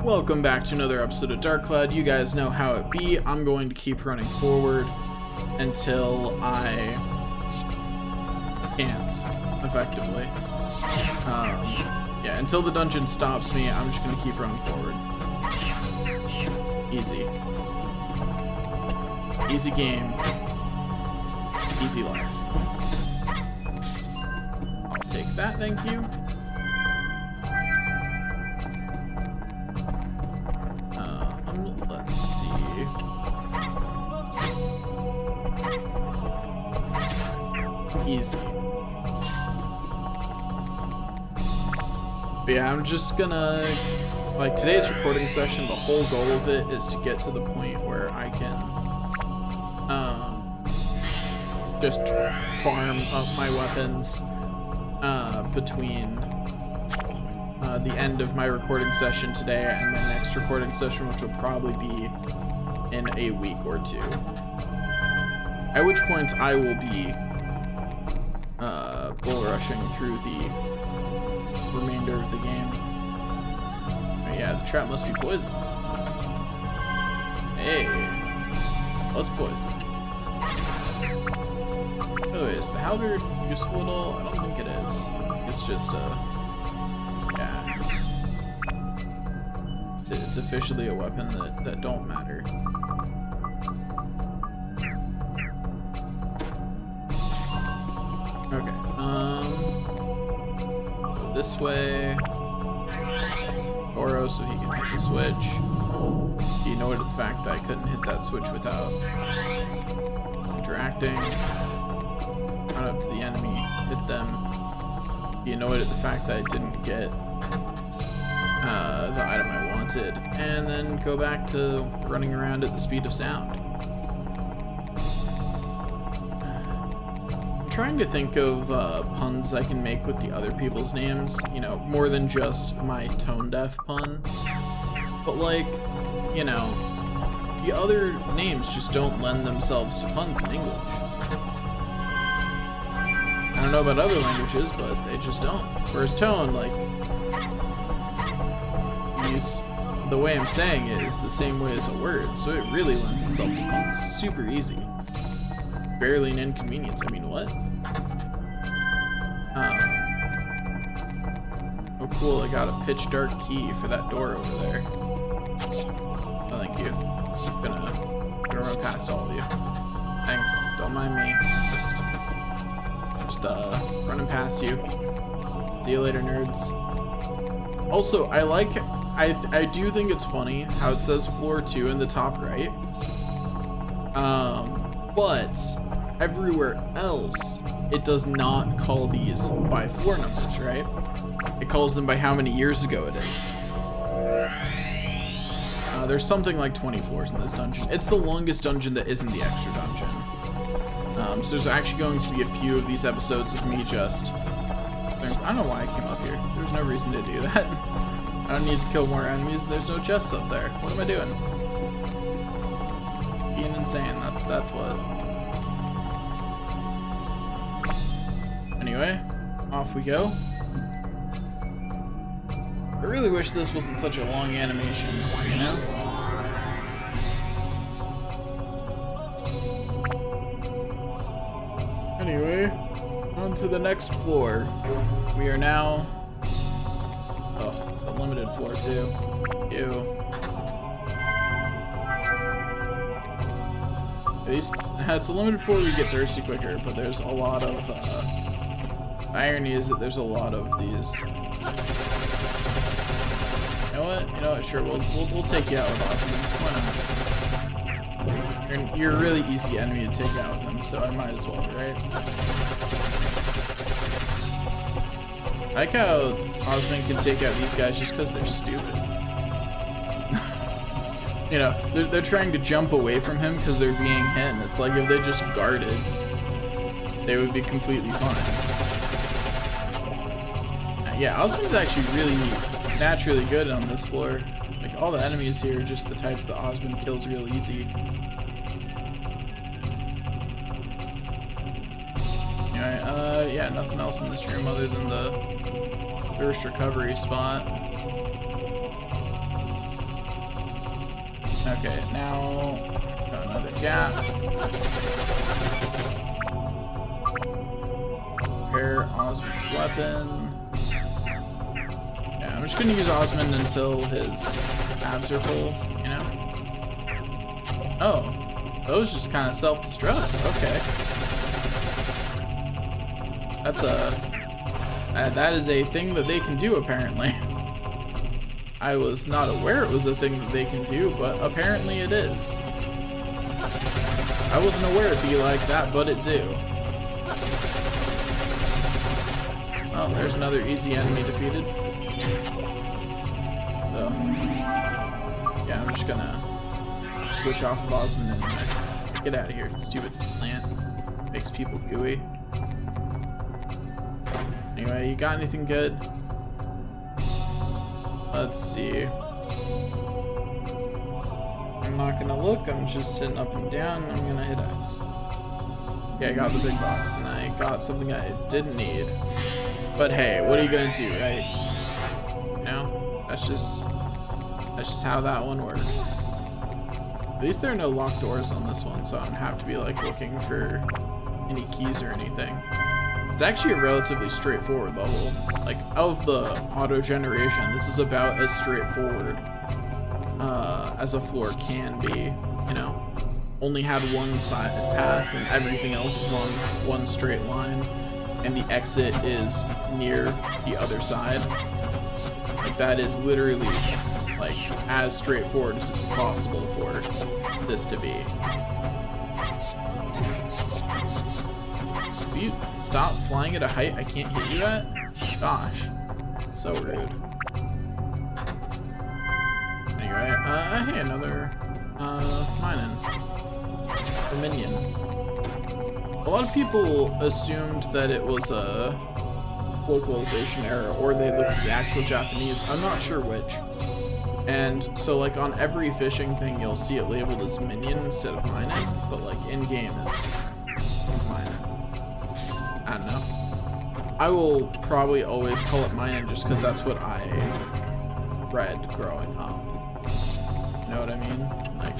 Welcome back to another episode of Dark Cloud. You guys know how it be. I'm going to keep running forward until I can't, effectively. Yeah, until the dungeon stops me, I'm just going to keep running forward. Easy. Easy game. Easy life. I'll take that, thank you. Let's see. Easy. But yeah, I'm just gonna, like, today's recording session, the whole goal of it is to get to the point where I can just farm up my weapons between the end of my recording session today and the next recording session, which will probably be in a week or two. At which point I will be bull rushing through the remainder of the game. Oh yeah, the trap must be poison. Hey, what's poison? Oh, is the halberd useful at all? I don't think it is. It's just yeah. It's officially a weapon that don't matter. Okay, go this way. Goro, so he can hit the switch. He noted the fact that I couldn't hit that switch without interacting. Run up to the enemy, hit them. He annoyed at the fact that I didn't get the item I wanted, and then go back to running around at the speed of sound. I'm trying to think of puns I can make with the other people's names, you know, more than just my tone deaf pun. But like, you know, the other names just don't lend themselves to puns in English. I don't know about other languages, but they just don't. Whereas tone, like, the way I'm saying it is the same way as a word, so it really lends itself to puns. Super easy. Barely an inconvenience. I mean, what? Oh, cool. I got a pitch dark key for that door over there. Oh, thank you. I'm gonna run past all of you. Thanks. Don't mind me. Just running past you. See you later, nerds. Also, I do think it's funny how it says floor 2 in the top right. But everywhere else, it does not call these by floor numbers, right? It calls them by how many years ago it is. There's something like 20 floors in this dungeon. It's the longest dungeon that isn't the extra dungeon. So there's actually going to be a few of these episodes of me just... I don't know why I came up here. There's no reason to do that. I don't need to kill more enemies. There's no chests up there. What am I doing? Being insane. That's what. Anyway, off we go. I really wish this wasn't such a long animation, you know? Anyway, on to the next floor. We are now... Oh, it's a limited floor too. Ew. At least it's a limited floor, we get thirsty quicker, but there's a lot of the irony is that there's a lot of these. You know what? Sure, we'll take you out with Osmond. Why not? You're a really easy enemy to take out with them, so I might as well, right? I like how Osmond can take out these guys just because they're stupid. You know, they're trying to jump away from him because they're being hit, and it's like if they just guarded, they would be completely fine. Yeah, Osmond's actually really naturally good on this floor. Like, all the enemies here are just the types that Osmond kills real easy. Alright, yeah, nothing else in this room other than the thirst recovery spot. Okay, now got another gap. Repair Osmond's weapon. Yeah, I'm just gonna use Osmond until his abs are full, you know? Oh, those just kind of self-destruct. Okay. That is a thing that they can do, apparently. I was not aware it was a thing that they can do, but apparently it is. I wasn't aware it'd be like that, but it do. Oh, there's another easy enemy defeated. So, yeah, I'm just gonna switch off of Osmond and get out of here. Stupid plant. Makes people gooey. Anyway, you got anything good? Let's see. I'm not gonna look, I'm just hitting up and down, and I'm gonna hit X. Yeah, I got the big box, and I got something I didn't need. But hey, what are you gonna do, right? You know? That's just how that one works. At least there are no locked doors on this one, so I don't have to be like looking for any keys or anything. It's actually a relatively straightforward level. Like, of the auto generation, this is about as straightforward as a floor can be, you know? Only had one side path and everything else is on one straight line, and the exit is near the other side. Like, that is literally like as straightforward as it's possible for this to be. Will you stop flying at a height I can't hit you at? Gosh, so rude. Anyway, hey, another minin. A minion. A lot of people assumed that it was a localization error, or they looked at the actual Japanese. I'm not sure which. And so, like, on every fishing thing, you'll see it labeled as minion instead of minin, but like in game, it's minin. I don't know. I will probably always call it minin just because that's what I read growing up. You know what I mean? Like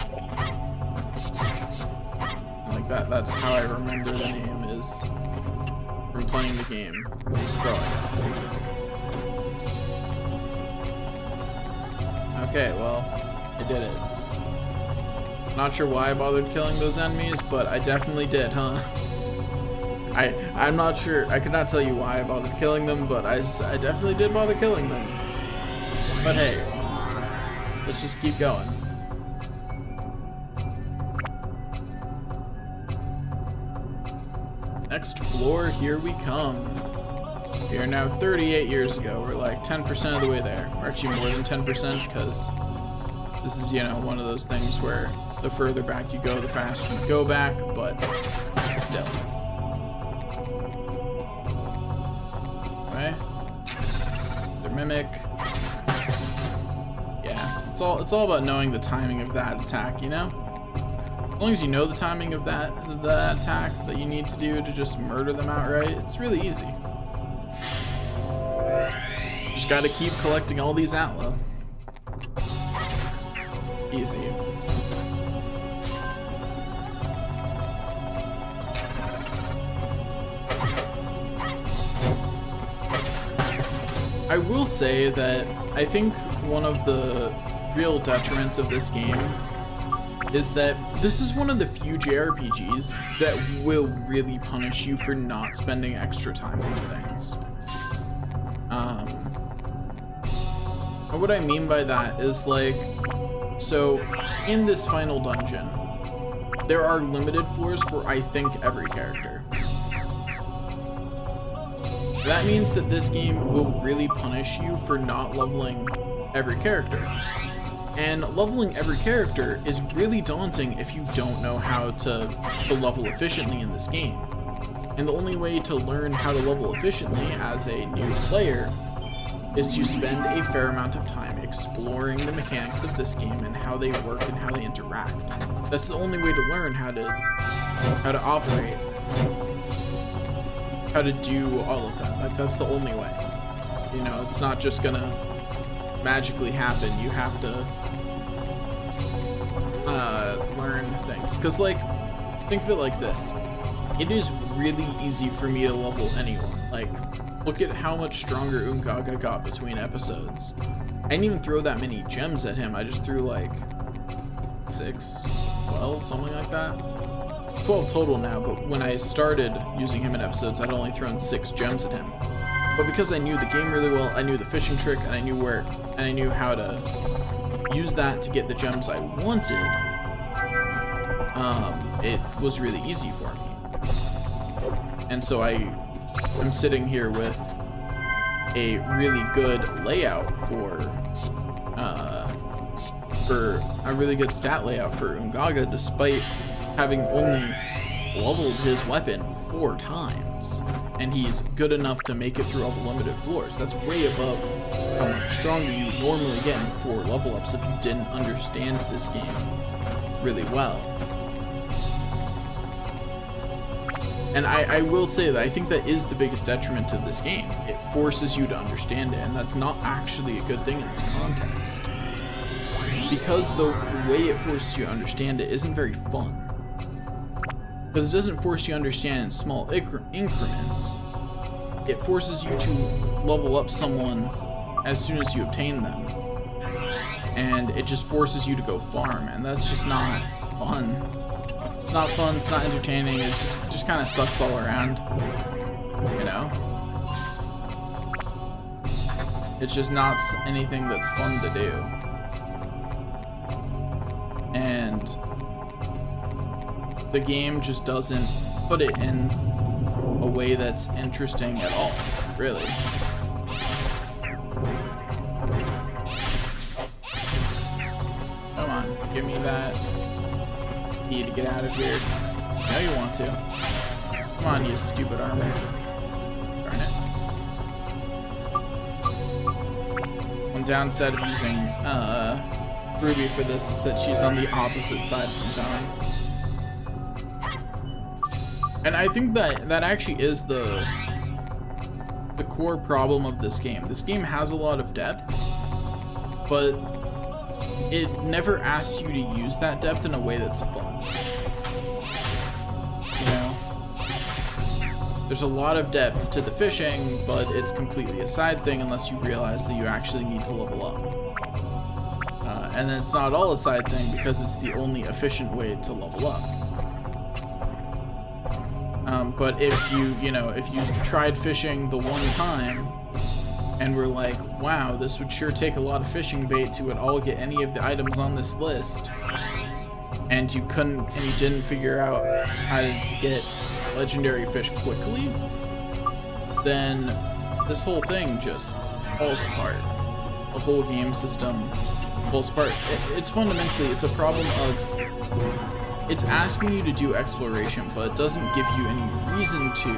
that's how I remember the name is from playing the game growing up. Okay, well, I did it. Not sure why I bothered killing those enemies, but I definitely did, huh? I'm not sure. I could not tell you why I bothered killing them, but I definitely did bother killing them. But hey, let's just keep going. Next floor, here we come. We are now 38 years ago. We're like 10% of the way there. We're actually more than 10% because this is, you know, one of those things where the further back you go, the faster you go back, but still. Okay. The mimic. Yeah, it's all about knowing the timing of that attack, you know? As long as you know the timing of that attack that you need to do to just murder them outright, it's really easy. Just gotta keep collecting all these Atla. Easy. I will say that I think one of the real detriments of this game is that this is one of the few JRPGs that will really punish you for not spending extra time on things. And what I mean by that is, like, so in this final dungeon, there are limited floors for, I think, every character. That means that this game will really punish you for not leveling every character. And leveling every character is really daunting if you don't know how to level efficiently in this game. And the only way to learn how to level efficiently as a new player is to spend a fair amount of time exploring the mechanics of this game and how they work and how they interact. That's the only way to learn how to operate, how to do all of that. Like, that's the only way. You know, it's not just gonna magically happen. You have to learn things. Because, like, think of it like this. It is really easy for me to level anyone. Like, look at how much stronger Ungaga got between episodes. I didn't even throw that many gems at him. I just threw, like, 6, 12, something like that. 12 total now, but when I started using him in episodes, I'd only thrown 6 gems at him. But because I knew the game really well, I knew the fishing trick, and I knew how to use that to get the gems I wanted, it was really easy for me. And so I'm sitting here with a really good layout for a really good stat layout for Ungaga, despite having only leveled his weapon 4 times. And he's good enough to make it through all the limited floors. That's way above how much stronger you normally get in 4 level ups if you didn't understand this game really well. And I will say that I think that is the biggest detriment to this game. It forces you to understand it, and that's not actually a good thing in this context. Because the way it forces you to understand it isn't very fun. Because it doesn't force you to understand in small increments. It forces you to level up someone as soon as you obtain them. And it just forces you to go farm, and that's just not fun. It's not fun, it's not entertaining, it just kind of sucks all around, you know? It's just not anything that's fun to do. And the game just doesn't put it in a way that's interesting at all, really. Come on, give me that. Need to get out of here. I know you want to. Come on, you stupid armor. Darn it. One downside of using Ruby for this is that she's on the opposite side from Dawn. And I think that actually is the core problem of this game. This game has a lot of depth, but it never asks you to use that depth in a way that's fun. You know? There's a lot of depth to the fishing, but it's completely a side thing unless you realize that you actually need to level up. And then it's not all a side thing because it's the only efficient way to level up. But if you tried fishing the one time and were like, wow, this would sure take a lot of fishing bait to at all get any of the items on this list, and you didn't figure out how to get legendary fish quickly, then this whole thing just falls apart. The whole game system falls apart. It's fundamentally, it's a problem of, it's asking you to do exploration, but it doesn't give you any reason to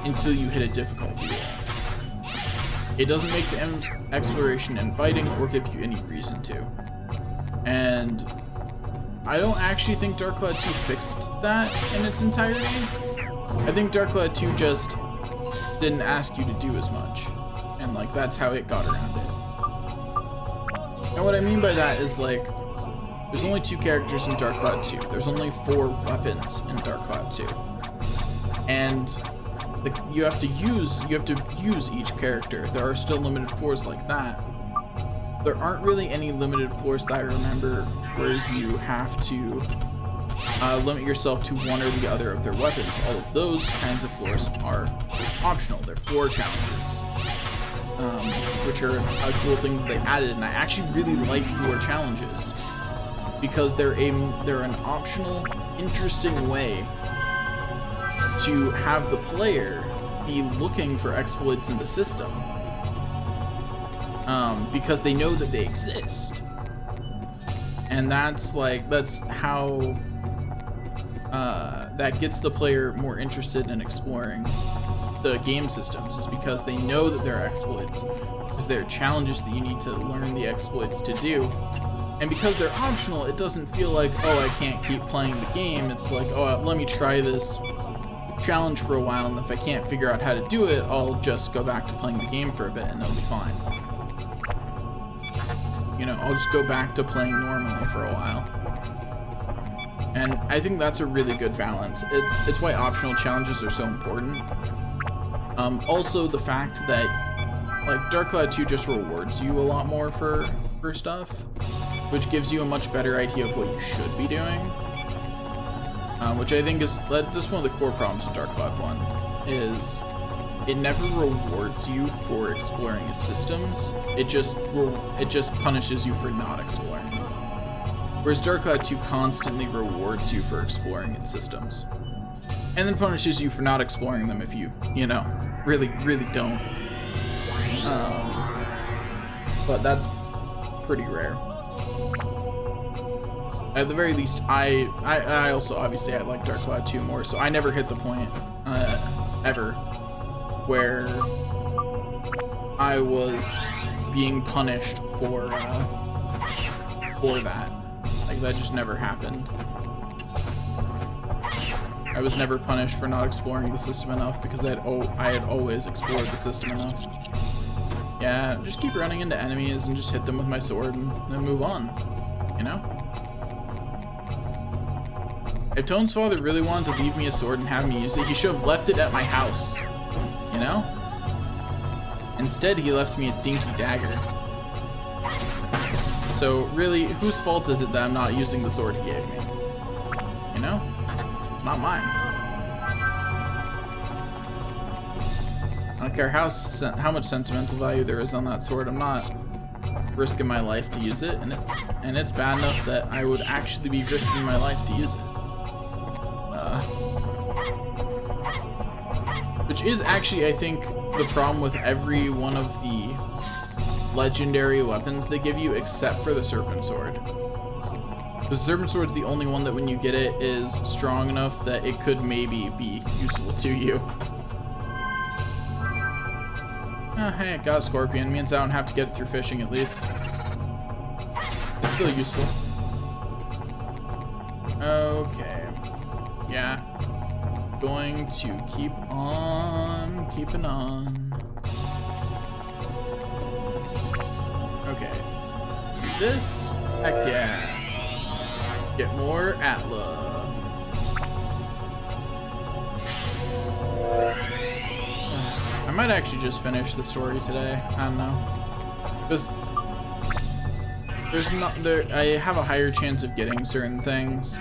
until you hit a difficulty wall. It doesn't make the exploration inviting or give you any reason to. And I don't actually think Dark Cloud 2 fixed that in its entirety. I think Dark Cloud 2 just didn't ask you to do as much. And like, that's how it got around it. And what I mean by that is like, there's only 2 characters in Dark Cloud 2. There's only 4 weapons in Dark Cloud 2. And you have to use each character. There are still limited floors like that. There aren't really any limited floors that I remember where you have to limit yourself to one or the other of their weapons. All of those kinds of floors are optional. They're floor challenges, which are a cool thing that they added. And I actually really like floor challenges because they're an optional, interesting way to have the player be looking for exploits in the system, because they know that they exist, and that's how that gets the player more interested in exploring the game systems, is because they know that there are exploits, because there are challenges that you need to learn the exploits to do. And because they're optional, it doesn't feel like, oh, I can't keep playing the game. It's like, oh, let me try this challenge for a while, and if I can't figure out how to do it, I'll just go back to playing the game for a bit and it'll be fine. you know, I'll just go back to playing normally for a while. And I think that's a really good balance. It's why optional challenges are so important. Also, the fact that, like, Dark Cloud 2 just rewards you a lot more for stuff, which gives you a much better idea of what you should be doing. Which I think is that's one of the core problems with Dark Cloud 1, is it never rewards you for exploring its systems. It just punishes you for not exploring them. Whereas Dark Cloud 2 constantly rewards you for exploring its systems, and then punishes you for not exploring them if you know, really don't. But that's pretty rare. At the very least, I also, obviously, I like Dark Cloud 2 more, so I never hit the point, ever, where I was being punished for that. Like, that just never happened. I was never punished for not exploring the system enough, because I had always explored the system enough. Yeah, just keep running into enemies and just hit them with my sword and then move on, you know? If Tone's father really wanted to leave me a sword and have me use it, he should have left it at my house, you know? Instead, he left me a dinky dagger. So, really, whose fault is it that I'm not using the sword he gave me? You know? It's not mine. I don't care how much sentimental value there is on that sword. I'm not risking my life to use it, and it's bad enough that I would actually be risking my life to use it. Which is actually, I think, the problem with every one of the legendary weapons they give you, except for the Serpent Sword. The Serpent Sword's the only one that when you get it is strong enough that it could maybe be useful to you. Oh, hey, I got a scorpion. Means I don't have to get it through fishing, at least. It's still useful. Okay. Yeah. Going to keep on keeping on. Okay. This? Heck yeah. Get more Atla. I might actually just finish the story today. I don't know. Because I have a higher chance of getting certain things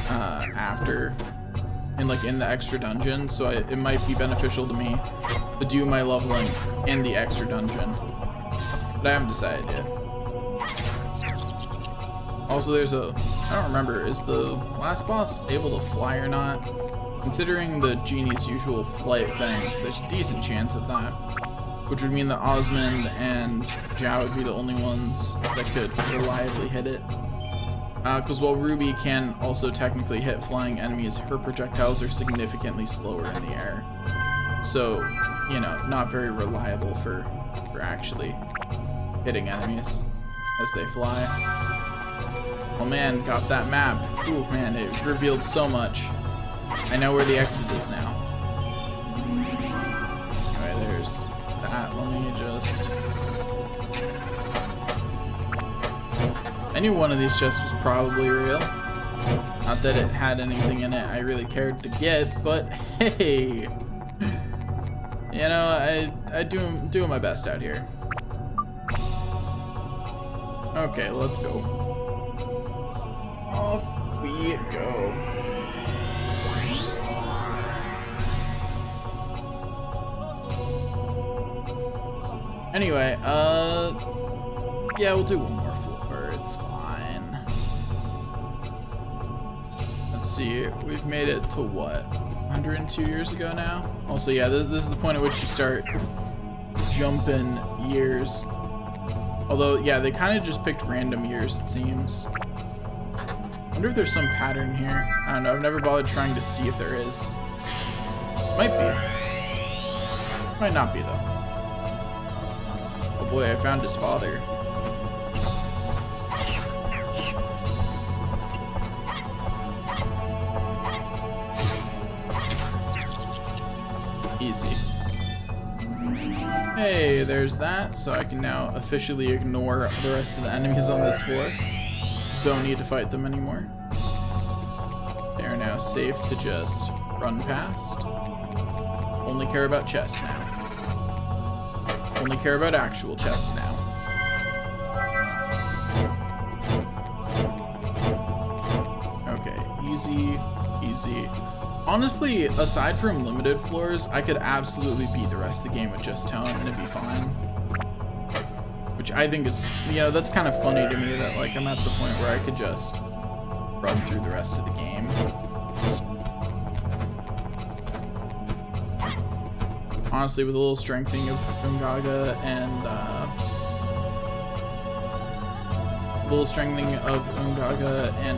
after in the extra dungeon, so it might be beneficial to me to do my leveling in the extra dungeon. But I haven't decided yet. Also, I don't remember, is the last boss able to fly or not? Considering the genie's usual flight things, there's a decent chance of that. Which would mean that Osmond and Zhao would be the only ones that could reliably hit it. Because while Ruby can also technically hit flying enemies, her projectiles are significantly slower in the air. So, you know, not very reliable for actually hitting enemies as they fly. Oh man, got that map. Ooh man, it revealed so much. I know where the exit is now. Anyway, there's that. Let me just... I knew one of these chests was probably real. Not that it had anything in it I really cared to get, but hey! You know, I'm doing my best out here. Okay, let's go. Off we go. Anyway, yeah, we'll do one more floor. It's fine. Let's see. We've made it to what? 102 years ago now? Also, yeah, this is the point at which you start jumping years. Although, yeah, they kind of just picked random years, it seems. I wonder if there's some pattern here. I don't know. I've never bothered trying to see if there is. Might be. Might not be, though. Oh boy, I found his father. Easy. Hey, there's that, so I can now officially ignore the rest of the enemies on this floor. Don't need to fight them anymore. They are now safe to just run past. Only care about chests now. Only care about actual chests now. Okay, easy, easy. Honestly, aside from limited floors, I could absolutely beat the rest of the game with just Tone and it'd be fine. Which I think is, you know, that's kind of funny to me that, like, I'm at the point where I could just run through the rest of the game. Honestly, with a little strengthening of Ungaga and,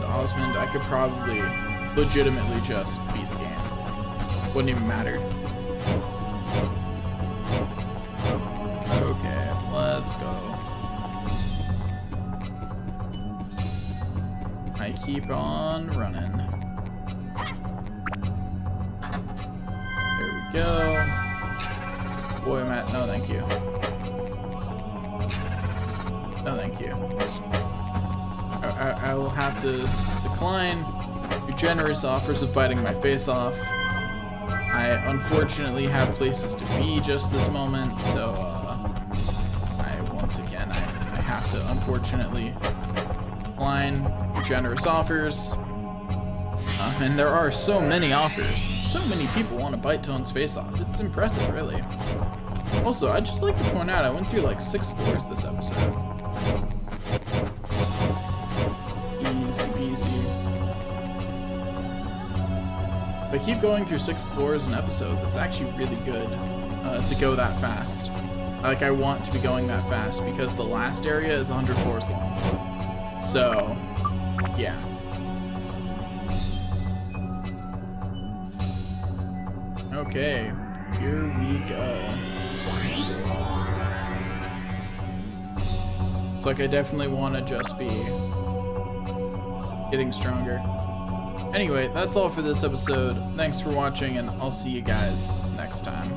Osmond, I could probably legitimately just beat the game. Wouldn't even matter. Okay, let's go. I keep on running. There we go. Boy, Matt, no thank you. No thank you. I will have to decline your generous offers of biting my face off. I unfortunately have places to be just this moment, so once again I have to unfortunately decline your generous offers. And there are so many offers. So many people want to bite Tone's face off. It's impressive, really. Also, I'd just like to point out I went through like 6 floors this episode. Easy peasy. If I keep going through 6 floors an episode, that's actually really good to go that fast. Like, I want to be going that fast because the last area is 100 floors long. So, yeah. Okay, here we go. It's like I definitely want to just be getting stronger. Anyway, that's all for this episode. Thanks for watching, and I'll see you guys next time.